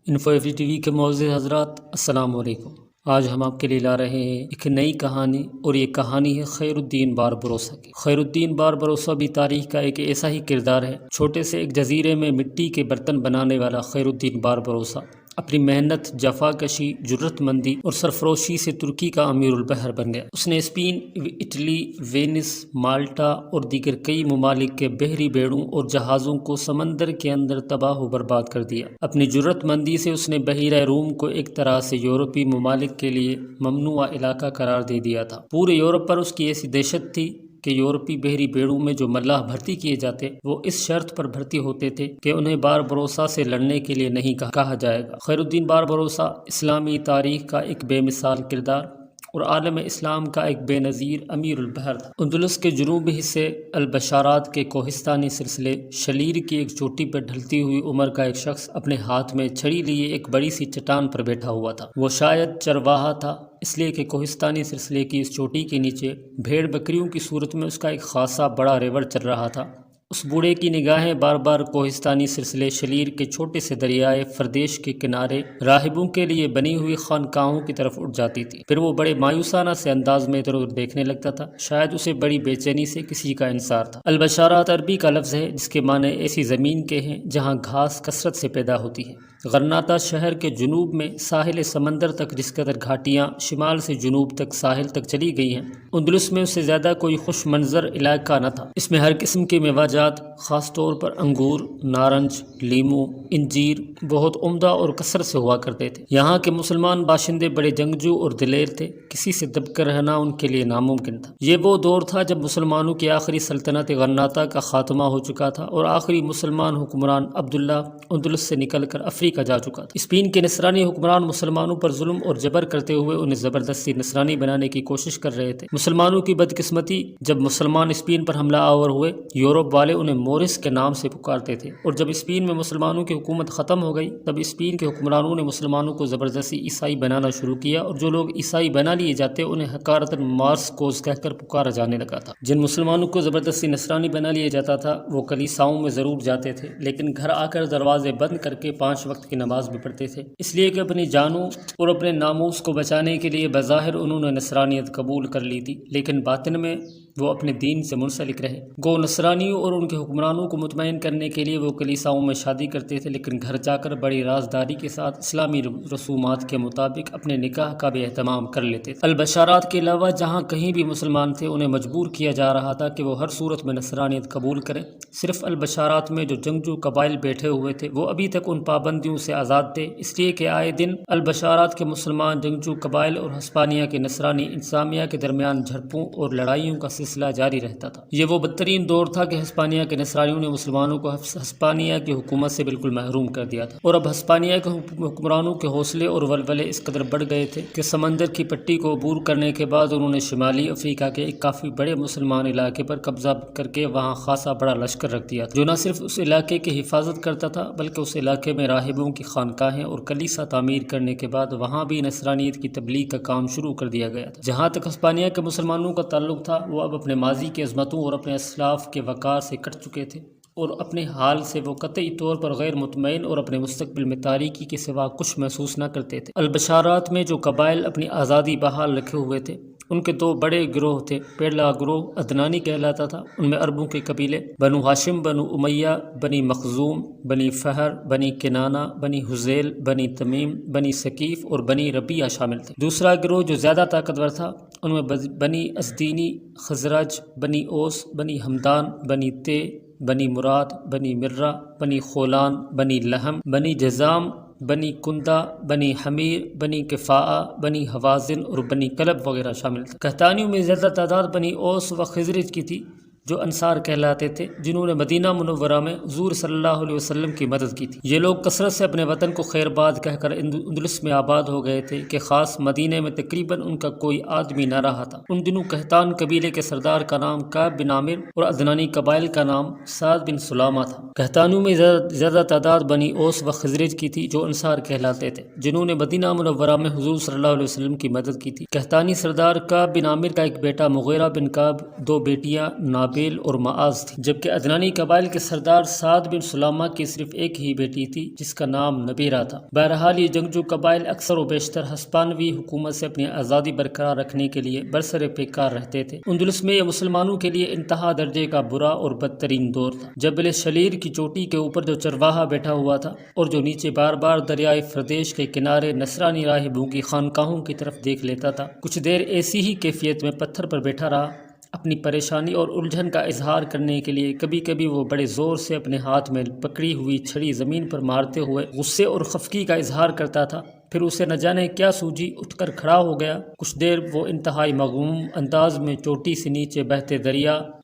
Info F T V کے معزز حضرات، السلام علیکم۔ آج ہم آپ کے لیے لا رہے ہیں ایک نئی کہانی، اور یہ کہانی ہے خیر الدین باربروسا کی۔ خیر الدین باربروسا بھی تاریخ کا ایک ایسا ہی کردار ہے۔ چھوٹے سے ایک جزیرے میں مٹی کے برتن بنانے والا خیر الدین باربروسا اپنی محنت، جفا کشی، جرت مندی اور سرفروشی سے ترکی کا امیر البحر بن گیا۔ اس نے اسپین، اٹلی، وینس، مالٹا اور دیگر کئی ممالک کے بحری بیڑوں اور جہازوں کو سمندر کے اندر تباہ و برباد کر دیا۔ اپنی جرت مندی سے اس نے بحیرہ روم کو ایک طرح سے یورپی ممالک کے لیے ممنوعہ علاقہ قرار دے دیا تھا۔ پورے یورپ پر اس کی ایسی دہشت تھی کہ یورپی بحری بیڑوں میں جو ملاح بھرتی کیے جاتے وہ اس شرط پر بھرتی ہوتے تھے کہ انہیں باربروسا سے لڑنے کے لیے نہیں کہا جائے گا۔ خیر الدین باربروسا اسلامی تاریخ کا ایک بے مثال کردار اور عالم اسلام کا ایک بے نظیر امیر البحر تھا۔ اندلس کے جنوبی حصے البشارات کے کوہستانی سلسلے شلیر کی ایک چوٹی پر ڈھلتی ہوئی عمر کا ایک شخص اپنے ہاتھ میں چھڑی لیے ایک بڑی سی چٹان پر بیٹھا ہوا تھا۔ وہ شاید چرواہا تھا، اس لیے کہ کوہستانی سلسلے کی اس چوٹی کے نیچے بھیڑ بکریوں کی صورت میں اس کا ایک خاصا بڑا ریوڑ چل رہا تھا۔ اس بوڑھے کی نگاہیں بار بار کوہستانی سلسلے شلیر کے چھوٹے سے دریائے فردیش کے کنارے راہبوں کے لیے بنی ہوئی خانقاہوں کی طرف اٹھ جاتی تھی۔ پھر وہ بڑے مایوسانہ سے انداز میں ادھر ادھر دیکھنے لگتا تھا، شاید اسے بڑی بے چینی سے کسی کا انصار تھا۔ البشارات عربی کا لفظ ہے جس کے معنی ایسی زمین کے ہیں جہاں گھاس کثرت سے پیدا ہوتی ہے۔ غرناطہ شہر کے جنوب میں ساحل سمندر تک جس قدر گھاٹیاں شمال سے جنوب تک ساحل تک چلی گئی ہیں، اندلس میں اس سے زیادہ کوئی خوش منظر علاقہ نہ تھا۔ اس میں ہر قسم کے میوہ جات، خاص طور پر انگور، نارنج، لیمو، انجیر بہت عمدہ اور کثرت سے ہوا کرتے تھے۔ یہاں کے مسلمان باشندے بڑے جنگجو اور دلیر تھے، کسی سے دب کر رہنا ان کے لیے ناممکن تھا۔ یہ وہ دور تھا جب مسلمانوں کی آخری سلطنت غرناطہ کا خاتمہ ہو چکا تھا اور آخری مسلمان حکمران عبداللہ اندلس سے نکل کر افریقہ جا چکا تھا۔ اسپین کے نصرانی حکمران مسلمانوں پر ظلم اور جبر کرتے ہوئے انہیں زبردستی نصرانی بنانے کی کوشش کر رہے تھے۔ مسلمانوں کی بدقسمتی، جب مسلمان اسپین پر حملہ آور ہوئے، یورپ والے انہیں مورس کے نام سے پکارتے تھے، اور جب اسپین میں مسلمانوں کی حکومت ختم ہو گئی تب اسپین کے حکمرانوں نے مسلمانوں کو زبردستی عیسائی بنانا شروع کیا، اور جو لوگ عیسائی بنا لیے جاتے انہیں حقارتاً مارس کوز کہہ کر پکارا جانے لگا تھا۔ جن مسلمانوں کو زبردستی نصرانی بنا لیا جاتا تھا وہ کلیساؤں میں ضرور جاتے تھے، لیکن گھر آ کر دروازے بند کر کے 5 وقت کی نماز بھی پڑھتے تھے، اس لیے کہ اپنی جانوں اور اپنے ناموس کو بچانے کے لیے بظاہر انہوں نے نصرانیت قبول کر لی تھی، لیکن باطن میں وہ اپنے دین سے منسلک رہے۔ گو نصرانیوں اور ان کے حکمرانوں کو مطمئن کرنے کے لیے وہ کلیساؤں میں شادی کرتے تھے، لیکن گھر جا کر بڑی رازداری کے ساتھ اسلامی رسومات کے مطابق اپنے نکاح کا بھی اہتمام کر لیتے تھے۔ البشارات کے علاوہ جہاں کہیں بھی مسلمان تھے انہیں مجبور کیا جا رہا تھا کہ وہ ہر صورت میں نصرانیت قبول کریں۔ صرف البشارات میں جو جنگجو قبائل بیٹھے ہوئے تھے وہ ابھی تک ان پابندیوں سے آزاد تھے، اس لیے کہ آئے دن البشارات کے مسلمان جنگجو قبائل اور ہسپانیہ کے نصرانی انتظامیہ کے درمیان جھڑپوں اور لڑائیوں کا سلسلہ جاری رہتا تھا۔ یہ وہ بدترین دور تھا کہ ہسپانیہ کے نصرانیوں نے مسلمانوں کو ہسپانیہ کی حکومت سے بالکل محروم کر دیا تھا، اور اب ہسپانیہ کے حکمرانوں کے حوصلے اور ولولے اس قدر بڑھ گئے تھے کہ سمندر کی پٹی کو عبور کرنے کے بعد انہوں نے شمالی افریقہ کے ایک کافی بڑے مسلمان علاقے پر قبضہ کر کے وہاں خاصا بڑا لشکر رکھ دیا تھا، جو نہ صرف اس علاقے کی حفاظت کرتا تھا بلکہ اس علاقے میں راہبوں کی خانقاہیں اور کلیسا تعمیر کرنے کے بعد وہاں بھی نصرانیت کی تبلیغ کا کام شروع کر دیا گیا تھا۔ جہاں تک ہسپانیہ کے مسلمانوں کا تعلق تھا وہ اب اپنے ماضی کی عظمتوں اور اپنے اسلاف کے وقار سے کٹ چکے تھے، اور اپنے حال سے وہ قطعی طور پر غیر مطمئن اور اپنے مستقبل میں تاریکی کے سوا کچھ محسوس نہ کرتے تھے۔ البشارات میں جو قبائل اپنی آزادی بحال رکھے ہوئے تھے ان کے 2 بڑے گروہ تھے۔ پہلا گروہ عدنانی کہلاتا تھا، ان میں عربوں کے قبیلے بنو ہاشم، بنو امیہ، بنی مخزوم، بنی فہر، بنی کنانہ، بنی حذیل، بنی تمیم، بنی ثقیف اور بنی ربیعہ شامل تھے۔ دوسرا گروہ جو زیادہ طاقتور تھا ان میں بنی ازدینی، خزرج، بنی اوس، بنی ہمدان، بنی تے، بنی مراد، بنی مرہ، بنی خولان، بنی لہم، بنی جزام، بنی کندہ، بنی حمیر، بنی کفاء، بنی حوازن اور بنی کلب وغیرہ شامل تھے۔ کہتانیوں میں زیادہ تعداد بنی اوس و خزرج کی تھی جو انصار کہلاتے تھے، جنہوں نے مدینہ منورہ میں حضور صلی اللہ علیہ وسلم کی مدد کی تھی۔ یہ لوگ کثرت سے اپنے وطن کو خیر باد کہہ کر اندلس میں آباد ہو گئے تھے کہ خاص مدینہ میں تقریباً ان کا کوئی آدمی نہ رہا تھا۔ ان دنوں کہتان قبیلے کے سردار کا نام کعب بن عامر اور عدنانی قبائل کا نام سعد بن سلامہ تھا۔ کہتانوں میں زیادہ تعداد بنی اوس و خزرج کی تھی جو انصار کہلاتے تھے، جنہوں نے مدینہ منورہ میں حضور صلی اللہ علیہ وسلم کی مدد کی تھی۔ کہتانی سردار کعب بن عامر کا ایک بیٹا مغیرہ بن کعب، 2 بیٹیاں نابیل اور معاذ تھی، جبکہ عدنانی قبائل کے سردار سعد بن سلامہ کی صرف ایک ہی بیٹی تھی جس کا نام نبیرہ تھا۔ بہرحال یہ جنگجو قبائل اکثر و بیشتر ہسپانوی حکومت سے اپنی آزادی برقرار رکھنے کے لیے برسر پیکار رہتے تھے۔ اندلس میں یہ مسلمانوں کے لیے انتہا درجے کا برا اور بدترین دور تھا۔ جبل شلیر کی چوٹی کے اوپر جو چرواہا بیٹھا ہوا تھا اور جو نیچے بار بار دریائے فردیش کے کنارے نصرانی راہبوں کی خانقاہوں کی طرف دیکھ لیتا تھا، کچھ دیر ایسی ہی کیفیت میں پتھر پر بیٹھا رہا، اپنی پریشانی اور الجھن کا اظہار کرنے کے لیے کبھی کبھی وہ بڑے زور سے اپنے ہاتھ میں پکڑی ہوئی چھڑی زمین پر مارتے ہوئے غصے اور خفگی کا اظہار کرتا تھا، پھر اسے نہ جانے کیا سوجی، اٹھ کر کھڑا ہو گیا۔ کچھ دیر وہ انتہائی مغموم انداز میں چوٹی سے نیچے بہتے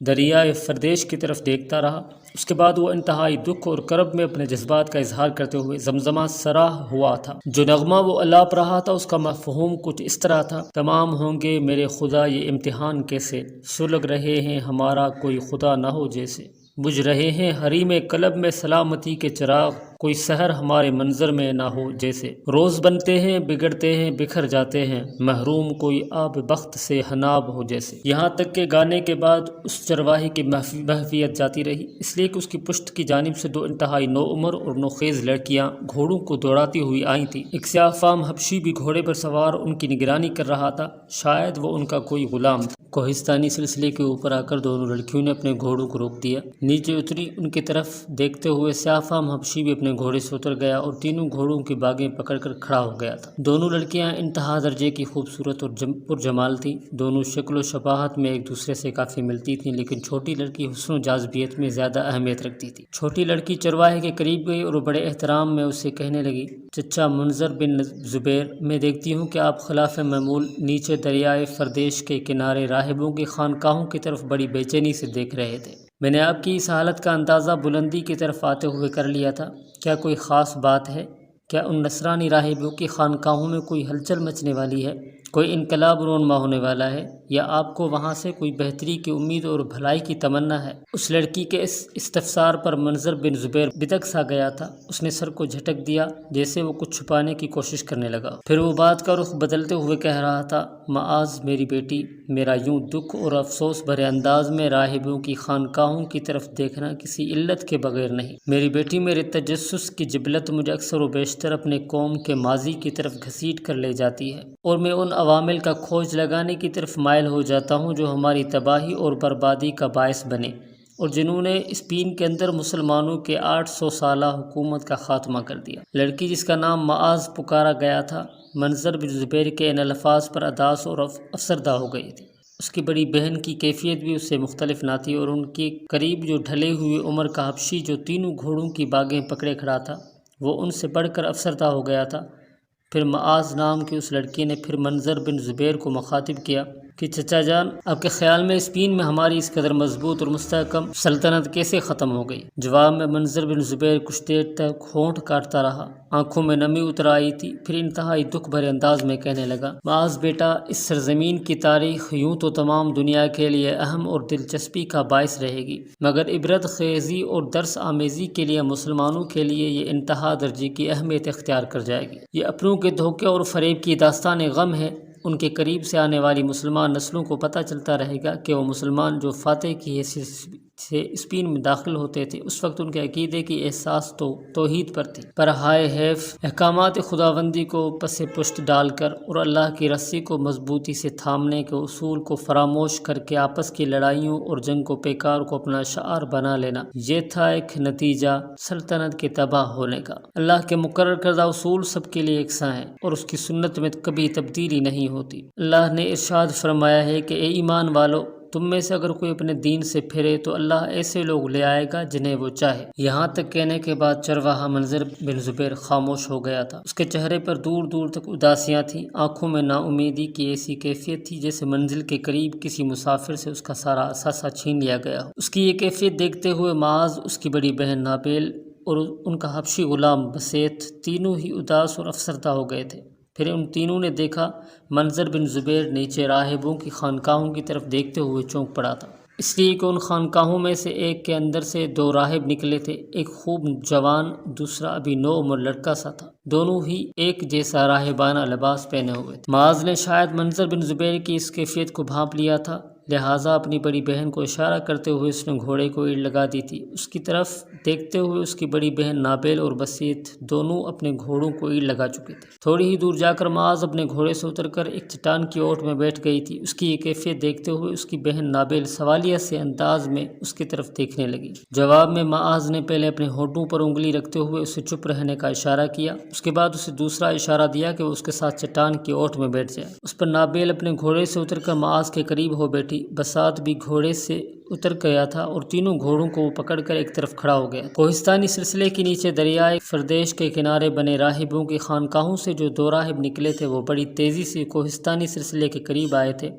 دریائے فردیش کی طرف دیکھتا رہا۔ اس کے بعد وہ انتہائی دکھ اور کرب میں اپنے جذبات کا اظہار کرتے ہوئے زمزمہ سراہ ہوا تھا۔ جو نغمہ وہ الاپ رہا تھا اس کا مفہوم کچھ اس طرح تھا: تمام ہوں گے میرے خدا یہ امتحان کیسے، سلگ رہے ہیں ہمارا کوئی خدا نہ ہو جیسے، بجھ رہے ہیں حریم قلب میں سلامتی کے چراغ، کوئی سحر ہمارے منظر میں نہ ہو جیسے، روز بنتے ہیں بگڑتے ہیں بکھر جاتے ہیں، محروم کوئی آب بخت سے حناب ہو جیسے۔ یہاں تک کہ گانے کے بعد اس چرواہے کی محفیت جاتی رہی، اس لیے کہ اس کی پشت کی جانب سے دو انتہائی نو عمر اور نوخیز لڑکیاں گھوڑوں کو دوڑاتی ہوئی آئی تھیں۔ ایک سیاہ فام حبشی بھی گھوڑے پر سوار ان کی نگرانی کر رہا تھا، شاید وہ ان کا کوئی غلام تھا۔ کوہستانی سلسلے کے اوپر آ کر دونوں لڑکیوں نے اپنے گھوڑوں کو روک دیا، نیچے اتری، ان کی طرف دیکھتے ہوئے سیاہ فام حبشی بھی اپنے گھوڑے سے اتر گیا اور تینوں گھوڑوں کی باگیں پکڑ کر کھڑا ہو گیا تھا۔ دونوں لڑکیاں انتہا درجے کی خوبصورت اور پرجمال تھیں، دونوں شکل و شباہت میں ایک دوسرے سے کافی ملتی تھیں، لیکن چھوٹی لڑکی حسن و جاذبیت میں زیادہ اہمیت رکھتی تھی۔ چھوٹی لڑکی چرواہے کے قریب گئی اور بڑے احترام میں اسے کہنے لگی: چچا منظر بن زبیر، میں دیکھتی ہوں کہ آپ خلاف معمول نیچے دریائے فردیش کے کنارے راہبوں کی خانقاہوں کی طرف بڑی بے چینی سے دیکھ رہے تھے۔ میں نے آپ کی اس حالت کا اندازہ بلندی کی طرف آتے ہوئے کر لیا تھا، کیا کوئی خاص بات ہے؟ کیا ان نصرانی راہبوں کی خانقاہوں میں کوئی ہلچل مچنے والی ہے، کوئی انقلاب رونما ہونے والا ہے، یا آپ کو وہاں سے کوئی بہتری کی امید اور بھلائی کی تمنا ہے؟ اس لڑکی کے اس استفسار پر منظر بن زبیر بدک سا گیا تھا، اس نے سر کو جھٹک دیا جیسے وہ کچھ چھپانے کی کوشش کرنے لگا، پھر وہ بات کا رخ بدلتے ہوئے کہہ رہا تھا: معاذ میری بیٹی، میرا یوں دکھ اور افسوس بھرے انداز میں راہبوں کی خانقاہوں کی طرف دیکھنا کسی علت کے بغیر نہیں۔ میری بیٹی، میرے تجسس کی جبلت مجھے اکثر و بیشتر اپنے قوم کے ماضی کی طرف گھسیٹ کر لے جاتی ہے، اور میں ان عوامل کا کھوج لگانے کی طرف مائل ہو جاتا ہوں جو ہماری تباہی اور بربادی کا باعث بنے اور جنہوں نے اسپین کے اندر مسلمانوں کے 800 سالہ حکومت کا خاتمہ کر دیا۔ لڑکی جس کا نام معاذ پکارا گیا تھا، منظر بن زبیر کے ان الفاظ پر اداس اور افسردہ ہو گئی تھی۔ اس کی بڑی بہن کی کیفیت بھی اس سے مختلف نہ تھی، اور ان کے قریب جو ڈھلے ہوئے عمر کا حبشی جو تینوں گھوڑوں کی باگیں پکڑے کھڑا تھا، وہ ان سے بڑھ کر افسردہ ہو گیا تھا۔ پھر معاذ نام کی اس لڑکی نے پھر منظر بن زبیر کو مخاطب کیا کہ چچا جان، آپ کے خیال میں اسپین میں ہماری اس قدر مضبوط اور مستحکم سلطنت کیسے ختم ہو گئی؟ جواب میں منظر بن زبیر کچھ دیر تک ہونٹ کاٹتا رہا، آنکھوں میں نمی اتر آئی تھی، پھر انتہائی دکھ بھرے انداز میں کہنے لگا: معاذ بیٹا، اس سرزمین کی تاریخ یوں تو تمام دنیا کے لیے اہم اور دلچسپی کا باعث رہے گی، مگر عبرت خیزی اور درس آمیزی کے لیے مسلمانوں کے لیے یہ انتہا درجے کی اہمیت اختیار کر جائے گی۔ یہ اپنوں کے دھوکے اور فریب کی داستان غم ہے۔ ان کے قریب سے آنے والی مسلمان نسلوں کو پتہ چلتا رہے گا کہ وہ مسلمان جو فاتح کی حیثیت سے اسپین میں داخل ہوتے تھے، اس وقت ان کے عقیدے کی احساس تو توحید پر تھی، پر ہائے حیف، احکامات خداوندی کو پس پشت ڈال کر اور اللہ کی رسی کو مضبوطی سے تھامنے کے اصول کو فراموش کر کے آپس کی لڑائیوں اور جنگ کو پیکار کو اپنا شعار بنا لینا، یہ تھا ایک نتیجہ سلطنت کے تباہ ہونے کا۔ اللہ کے مقرر کردہ اصول سب کے لیے یکساں ہیں اور اس کی سنت میں کبھی تبدیلی نہیں ہوتی۔ اللہ نے ارشاد فرمایا ہے کہ اے ایمان والو، تم میں سے اگر کوئی اپنے دین سے پھرے تو اللہ ایسے لوگ لے آئے گا جنہیں وہ چاہے۔ یہاں تک کہنے کے بعد چرواہا منظر بن زبیر خاموش ہو گیا تھا۔ اس کے چہرے پر دور دور تک اداسیاں تھیں، آنکھوں میں نا امیدی کی ایسی کیفیت تھی جیسے منزل کے قریب کسی مسافر سے اس کا سارا اثاثہ چھین لیا گیا ہو۔ اس کی یہ کیفیت دیکھتے ہوئے معاذ، اس کی بڑی بہن نابیل اور ان کا حبشی غلام بسیط تینوں ہی اداس اور افسردہ ہو گئے تھے۔ پھر ان تینوں نے دیکھا منظر بن زبیر نیچے راہبوں کی خانقاہوں کی طرف دیکھتے ہوئے چونک پڑا تھا، اس لیے کہ ان خانقاہوں میں سے ایک کے اندر سے دو راہب نکلے تھے، ایک خوب جوان، دوسرا ابھی نو عمر لڑکا سا تھا، دونوں ہی ایک جیسا راہبانہ لباس پہنے ہوئے تھے۔ معاذ نے شاید منظر بن زبیر کی اس کیفیت کو بھانپ لیا تھا، لہٰذا اپنی بڑی بہن کو اشارہ کرتے ہوئے اس نے گھوڑے کو اینٹ لگا دی تھی۔ اس کی طرف دیکھتے ہوئے اس کی بڑی بہن نابیل اور بسیط دونوں اپنے گھوڑوں کو اینٹ لگا چکے تھے۔ تھوڑی ہی دور جا کر معاذ اپنے گھوڑے سے اتر کر ایک چٹان کی اوٹ میں بیٹھ گئی تھی۔ اس کی یہ کیفیت دیکھتے ہوئے اس کی بہن نابیل سوالیہ سے انداز میں اس کی طرف دیکھنے لگی۔ جواب میں معاذ نے پہلے اپنے ہونٹوں پر انگلی رکھتے ہوئے اسے چپ رہنے کا اشارہ کیا، اس کے بعد اسے دوسرا اشارہ دیا کہ وہ اس کے ساتھ چٹان کی اوٹ میں بیٹھ جائے۔ اس پر نابیل اپنے گھوڑے سے اتر کر معاذ کے قریب ہو بیٹھی۔ بساط بھی گھوڑے سے اتر گیا تھا اور تینوں گھوڑوں کو وہ پکڑ کر ایک طرف کھڑا ہو گیا۔ کوہستانی سلسلے کے نیچے دریائے فردیش کے کنارے بنے راہبوں کی خانقاہوں سے جو دو راہب نکلے تھے وہ بڑی تیزی سے کوہستانی سلسلے کے قریب آئے تھے۔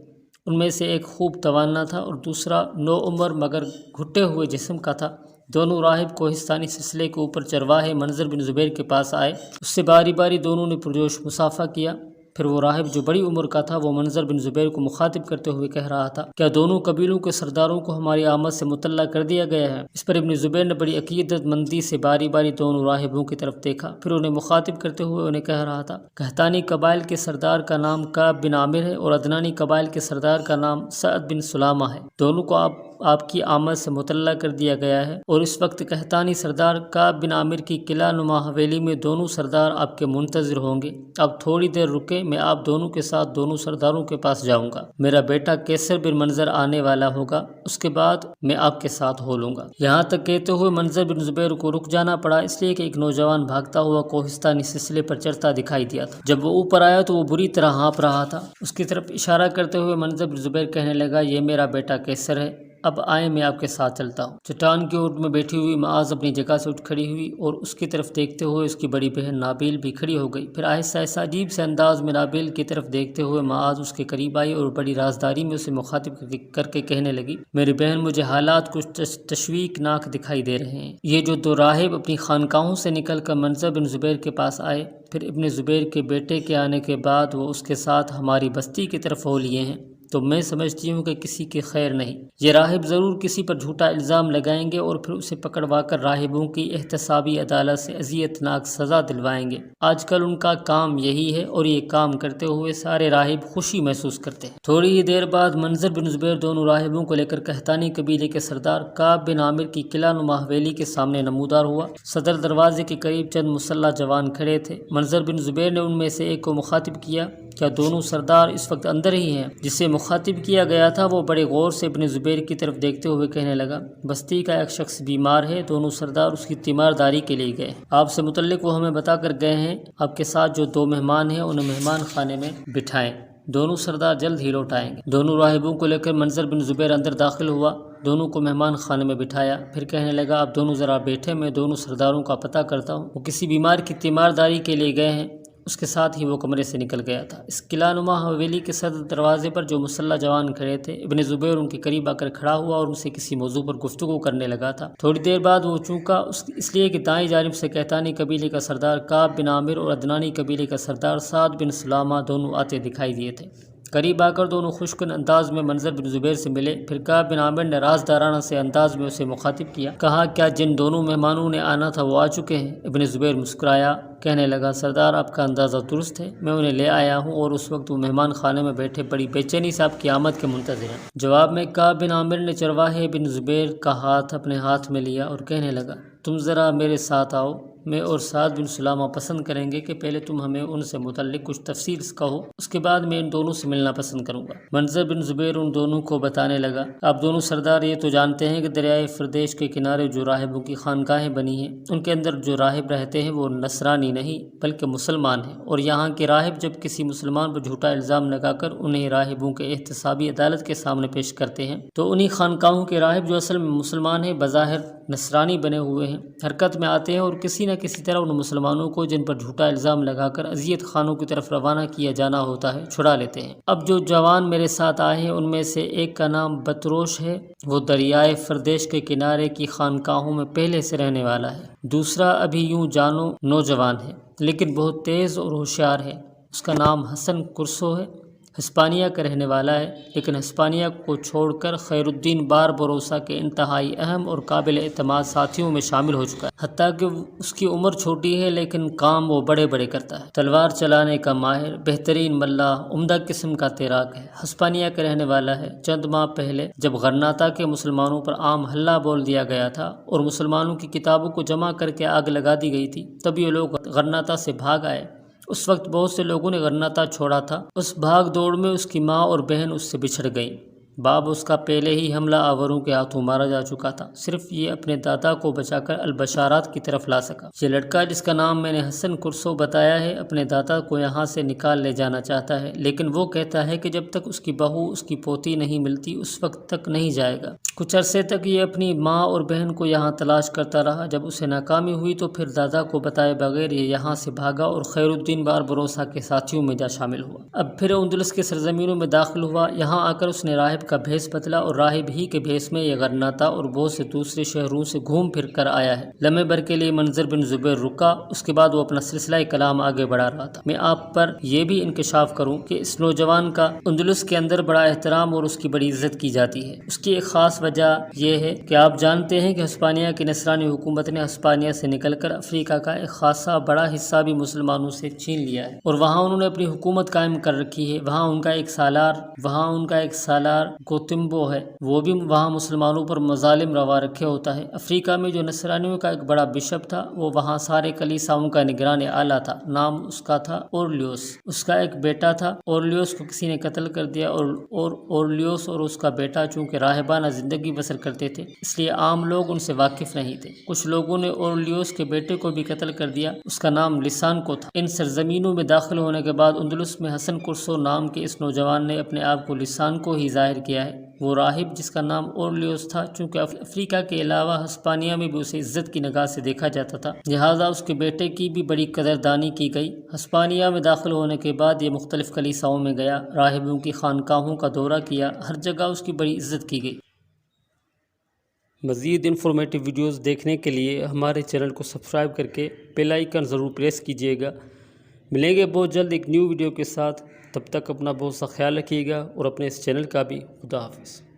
ان میں سے ایک خوب توانا تھا اور دوسرا نوعمر مگر گھٹے ہوئے جسم کا تھا۔ دونوں راہب کوہستانی سلسلے کے اوپر چرواہے منظر بن زبیر کے پاس آئے۔ اس سے باری باری دونوں نے پرجوش مصافحہ کیا۔ پھر وہ راہب جو بڑی عمر کا تھا وہ منظر بن زبیر کو مخاطب کرتے ہوئے کہہ رہا تھا، کیا دونوں قبیلوں کے سرداروں کو ہماری آمد سے مطلع کر دیا گیا ہے؟ اس پر ابن زبیر نے بڑی عقیدت مندی سے باری باری دونوں راہبوں کی طرف دیکھا، پھر انہیں مخاطب کرتے ہوئے انہیں کہہ رہا تھا، قحطانی قبائل کے سردار کا نام کعب بن عامر ہے اور عدنانی قبائل کے سردار کا نام سعد بن سلامہ ہے۔ دونوں کو آپ کی آمد سے مطلع کر دیا گیا ہے اور اس وقت قحطانی سردار کعب بن عامر کی قلعہ نما حویلی میں دونوں سردار آپ کے منتظر ہوں گے۔ اب تھوڑی دیر رکے، میں آپ دونوں کے ساتھ دونوں سرداروں کے پاس جاؤں گا۔ میرا بیٹا کیسر بن منظر آنے والا ہوگا، اس کے بعد میں آپ کے ساتھ ہو لوں گا۔ یہاں تک کہتے ہوئے منظر بن زبیر کو رک جانا پڑا، اس لیے کہ ایک نوجوان بھاگتا ہوا کوہستانی سلسلے پر چڑھتا دکھائی دیا تھا۔ جب وہ اوپر آیا تو وہ بری طرح ہانپ رہا تھا۔ اس کی طرف اشارہ کرتے ہوئے منظر بن زبیر کہنے لگا، یہ میرا بیٹا کیسر ہے، اب آئیں میں آپ کے ساتھ چلتا ہوں۔ چٹان کی اوٹ میں بیٹھی ہوئی معاذ اپنی جگہ سے اٹھ کھڑی ہوئی اور اس کی طرف دیکھتے ہوئے اس کی بڑی بہن نابیل بھی کھڑی ہو گئی۔ پھر آہستہ آہستہ عجیب سے انداز میں نابیل کی طرف دیکھتے ہوئے معاذ اس کے قریب آئی اور بڑی رازداری میں اسے مخاطب کر کے کہنے لگی، میری بہن مجھے حالات کچھ تشویقناک دکھائی دے رہے ہیں۔ یہ جو دو راہب اپنی خانقاہوں سے نکل کر منظر بن زبیر کے پاس آئے، پھر ابن زبیر کے بیٹے کے آنے کے بعد وہ اس کے ساتھ ہماری بستی کی طرف ہو لیے ہیں، تو میں سمجھتی ہوں کہ کسی کی خیر نہیں۔ یہ راہب ضرور کسی پر جھوٹا الزام لگائیں گے اور پھر اسے پکڑوا کر راہبوں کی احتسابی عدالت سے اذیتناک سزا دلوائیں گے۔ آج کل ان کا کام یہی ہے اور یہ کام کرتے ہوئے سارے راہب خوشی محسوس کرتے ہیں۔ تھوڑی ہی دیر بعد منظر بن زبیر دونوں راہبوں کو لے کر قحطانی قبیلے کے سردار کعب بن عامر کی قلعہ نما حویلی کے سامنے نمودار ہوا۔ صدر دروازے کے قریب چند مسلح جوان کھڑے تھے۔ منظر بن زبیر نے ان میں سے ایک کو مخاطب کیا، کیا دونوں سردار اس وقت اندر ہی ہیں؟ جسے مخاطب کیا گیا تھا وہ بڑے غور سے ابن زبیر کی طرف دیکھتے ہوئے کہنے لگا، بستی کا ایک شخص بیمار ہے، دونوں سردار اس کی تیمارداری کے لیے گئے، آپ سے متعلق وہ ہمیں بتا کر گئے ہیں، آپ کے ساتھ جو دو مہمان ہیں انہیں مہمان خانے میں بٹھائیں، دونوں سردار جلد ہی لوٹ آئیں گے۔ دونوں راہبوں کو لے کر منظر بن زبیر اندر داخل ہوا، دونوں کو مہمان خانے میں بٹھایا، پھر کہنے لگا، آپ دونوں ذرا بیٹھے، میں دونوں سرداروں کا پتہ کرتا ہوں، وہ کسی بیمار کی تیمارداری کے لیے گئے ہیں۔ اس کے ساتھ ہی وہ کمرے سے نکل گیا تھا۔ اس قلعہ نما حویلی کے صدر دروازے پر جو مسلح جوان کھڑے تھے، ابن زبیر ان کے قریب آ کر کھڑا ہوا اور ان سے کسی موضوع پر گفتگو کرنے لگا تھا۔ تھوڑی دیر بعد وہ چونکا اس لیے کہ دائیں جانب سے قحطانی قبیلے کا سردار کعب بن عامر اور عدنانی قبیلے کا سردار سعد بن سلامہ دونوں آتے دکھائی دیے تھے۔ قریب آ کر دونوں خشکن انداز میں منظر بن زبیر سے ملے، پھر کعب بن عامر نے رازدارانہ سے انداز میں اسے مخاطب کیا، کہا، کیا جن دونوں مہمانوں نے آنا تھا وہ آ چکے ہیں؟ ابن زبیر مسکرایا، کہنے لگا، سردار آپ کا اندازہ درست ہے، میں انہیں لے آیا ہوں اور اس وقت وہ مہمان خانے میں بیٹھے بڑی بے چینی سے آپ کی آمد کے منتظر ہیں۔ جواب میں کعب بن عامر نے چرواہے بن زبیر کا ہاتھ اپنے ہاتھ میں لیا اور کہنے لگا، تم ذرا میرے ساتھ آؤ، میں اور سعد بن سلامہ پسند کریں گے کہ پہلے تم ہمیں ان سے متعلق کچھ تفصیل کہو، اس کے بعد میں ان دونوں سے ملنا پسند کروں گا۔ منظر بن زبیر ان دونوں کو بتانے لگا، آپ دونوں سردار یہ تو جانتے ہیں کہ دریائے فردیش کے کنارے جو راہبوں کی خانقاہیں بنی ہیں، ان کے اندر جو راہب رہتے ہیں وہ نصرانی نہیں بلکہ مسلمان ہیں، اور یہاں کے راہب جب کسی مسلمان پر جھوٹا الزام لگا کر انہیں راہبوں کے احتسابی عدالت کے سامنے پیش کرتے ہیں تو انہی خانقاہوں کے راہب جو اصل میں مسلمان ہیں بظاہر نصرانی بنے ہوئے ہیں حرکت میں آتے ہیں اور کسی نہ کسی طرح ان مسلمانوں کو جن پر جھوٹا الزام لگا کر اذیت خانوں کی طرف روانہ کیا جانا ہوتا ہے چھڑا لیتے ہیں۔ اب جو جوان میرے ساتھ آئے ہیں ان میں سے ایک کا نام بطروش ہے، وہ دریائے فردیش کے کنارے کی خانقاہوں میں پہلے سے رہنے والا ہے۔ دوسرا ابھی یوں جانو نوجوان ہے لیکن بہت تیز اور ہوشیار ہے، اس کا نام حسن کرسو ہے۔ ہسپانیہ کا رہنے والا ہے، لیکن ہسپانیہ کو چھوڑ کر خیر الدین باربروسا کے انتہائی اہم اور قابل اعتماد ساتھیوں میں شامل ہو چکا ہے۔ حتیٰ کہ اس کی عمر چھوٹی ہے لیکن کام وہ بڑے بڑے کرتا ہے۔ تلوار چلانے کا ماہر، بہترین ملاح، عمدہ قسم کا تیراک ہے، ہسپانیہ کا رہنے والا ہے۔ چند ماہ پہلے جب غرناطہ کے مسلمانوں پر عام حلہ بول دیا گیا تھا اور مسلمانوں کی کتابوں کو جمع کر کے آگ لگا دی گئی تھی، تب یہ لوگ غرناطہ سے بھاگ آئے۔ اس وقت بہت سے لوگوں نے غرناطہ چھوڑا تھا۔ اس بھاگ دوڑ میں اس کی ماں اور بہن اس سے بچھڑ گئیں۔ باپ اس کا پہلے ہی حملہ آوروں کے ہاتھوں مارا جا چکا تھا، صرف یہ اپنے دادا کو بچا کر البشارات کی طرف لا سکا۔ یہ لڑکا جس کا نام میں نے حسن کرسو بتایا ہے، اپنے دادا کو یہاں سے نکال لے جانا چاہتا ہے، لیکن وہ کہتا ہے کہ جب تک اس کی بہو، اس کی پوتی نہیں ملتی اس وقت تک نہیں جائے گا۔ کچھ عرصے تک یہ اپنی ماں اور بہن کو یہاں تلاش کرتا رہا۔ جب اسے ناکامی ہوئی تو پھر دادا کو بتائے بغیر یہ یہاں سے بھاگا اور خیر الدین باربروسا کے ساتھیوں میں جا شامل ہوا۔ اب پھر اندلس کے سرزمینوں میں داخل ہوا۔ یہاں آ کر اس نے راہب کا بھیس بدلا اور راہب ہی کے بھیس میں یہ غرناطہ اور بہت سے دوسرے شہروں سے گھوم پھر کر آیا ہے۔ لمحے بھر کے لیے منظر بن زبیر رکا، اس کے بعد وہ اپنا سلسلہ کلام آگے بڑھا رہا تھا۔ میں آپ پر یہ بھی انکشاف کروں کہ اس نوجوان کا اندلس کے اندر بڑا احترام اور اس کی بڑی عزت کی جاتی ہے۔ اس کی ایک خاص وجہ یہ ہے کہ آپ جانتے ہیں کہ ہسپانیہ کی نصرانی حکومت نے ہسپانیہ سے نکل کر افریقہ کا ایک خاصا بڑا حصہ بھی مسلمانوں سے چھین لیا ہے اور وہاں انہوں نے اپنی حکومت قائم کر رکھی ہے۔ وہاں ان کا ایک سالار گوتمبو ہے، وہ بھی وہاں مسلمانوں پر مظالم روا رکھے ہوتا ہے۔ افریقہ میں جو نصرانیوں کا ایک بڑا بشپ تھا، وہ وہاں سارے کلیساؤں کا نگران اعلیٰ تھا۔ نام اس کا تھا اورلیوس۔ اس کا ایک بیٹا تھا، اورلیوس کو کسی نے قتل کر دیا اور اورلیوس اور اس کا بیٹا چونکہ راہبانہ زندگی بسر کرتے تھے، اس لیے عام لوگ ان سے واقف نہیں تھے۔ کچھ لوگوں نے اورلیوس کے بیٹے کو بھی قتل کر دیا، اس کا نام لسانکو تھا۔ ان سرزمینوں میں داخل ہونے کے بعد اندلس میں حسن کرسو نام کے اس نوجوان نے اپنے آپ کو لسانکو ہی ظاہر کیا ہے۔ وہ راہب جس کا نام اورلیوس تھا، چونکہ افریقہ کے علاوہ ہسپانیہ میں بھی اسے عزت کی نگاہ سے دیکھا جاتا تھا، لہٰذا اس کے بیٹے کی بھی بڑی قدردانی کی گئی۔ ہسپانیہ میں داخل ہونے کے بعد یہ مختلف کلیساؤں میں گیا، راہبوں کی خانقاہوں کا دورہ کیا، ہر جگہ اس کی بڑی عزت کی گئی۔ مزید انفارمیٹیو ویڈیوز دیکھنے کے لیے ہمارے چینل کو سبسکرائب کر کے بیل آئیکن ضرور پریس کیجیے گا۔ ملیں گے بہت جلد ایک نیو ویڈیو کے ساتھ، تب تک اپنا بہت سا خیال رکھیے گا اور اپنے اس چینل کا بھی۔ خدا حافظ۔